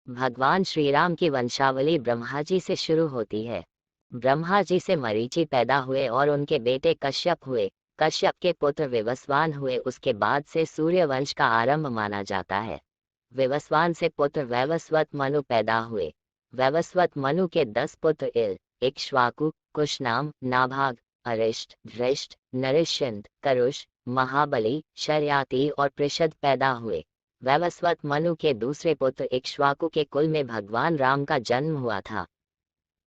भगवान श्री राम की वंशावली ब्रह्मा जी से शुरू होती है। ब्रह्मा जी से मरीचि पैदा हुए और उनके बेटे कश्यप हुए। कश्यप के पुत्र विवस्वान हुए। उसके बाद से सूर्य वंश का आरंभ माना जाता है। विवस्वान से पुत्र वैवस्वत मनु पैदा हुए। वैवस्वत मनु के 10 पुत्र इक्ष्वाकु, कुशनाम, नाभाग, अरिष्ट, धृष्ट, नरिश्यंत, करुष, महाबली, शर्याति और पृषद पैदा हुए। वैवस्वत मनु के दूसरे पुत्र इक्ष्वाकु के कुल में भगवान राम का जन्म हुआ था।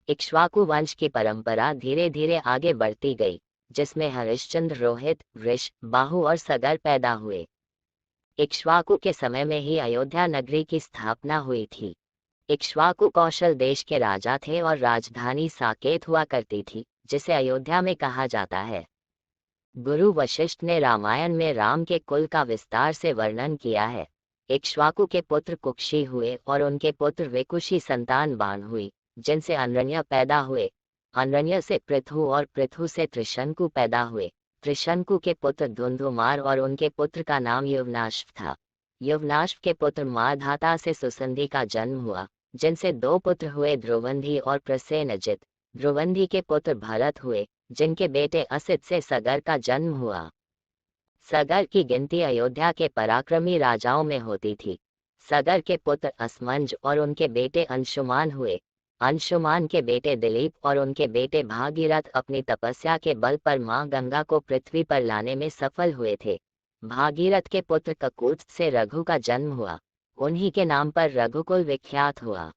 इक्ष्वाकु वंश की परंपरा धीरे धीरे आगे बढ़ती गई, जिसमें हरिश्चंद्र, रोहित, वृष, बाहु और सगर पैदा हुए। इक्ष्वाकु के समय में ही अयोध्या नगरी की स्थापना हुई थी। इक्ष्वाकु कौशल देश के राजा थे और राजधानी साकेत हुआ करती थी, जिसे अयोध्या में कहा जाता है। गुरु वशिष्ठ ने रामायण में राम के कुल का विस्तार से वर्णन किया है। इक्ष्वाकु के पुत्र कुक्षी हुए और उनके पुत्र विकुशी संतान बाण हुई, जिनसे अनरण्य पैदा हुए। अनरण्य से पृथु और पृथु से त्रिशंकु पैदा हुए। त्रिशंकु के पुत्र धुंधुमार और उनके पुत्र का नाम युवनाश्व था। युवनाश्व के पुत्र माधाता से सुसंधि का जन्म हुआ, जिनसे 2 पुत्र हुए, ध्रुवंधी और प्रसेनजित। ध्रुवंधी के पुत्र भरत हुए, जिनके बेटे असित से सगर का जन्म हुआ। सगर की गिनती अयोध्या के पराक्रमी राजाओं में होती थी। सगर के पुत्र असमंज और उनके बेटे अंशुमान हुए। अंशुमान के बेटे दिलीप और उनके बेटे भागीरथ अपनी तपस्या के बल पर मां गंगा को पृथ्वी पर लाने में सफल हुए थे। भागीरथ के पुत्र ककूत्स से रघु का जन्म हुआ। उन्हीं के नाम पर रघुकुल विख्यात हुआ।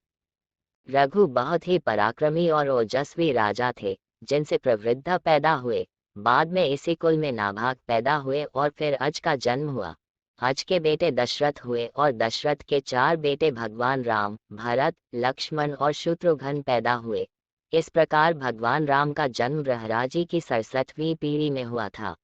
रघु बहुत ही पराक्रमी और ओजस्वी राजा थे, जिनसे प्रवृद्ध पैदा हुए। बाद में इसी कुल में नाभाग पैदा हुए और फिर अज का जन्म हुआ। अज के बेटे दशरथ हुए और दशरथ के 4 बेटे भगवान राम, भरत, लक्ष्मण और शत्रुघ्न पैदा हुए। इस प्रकार भगवान राम का जन्म रहराजी की 67वीं पीढ़ी में हुआ था।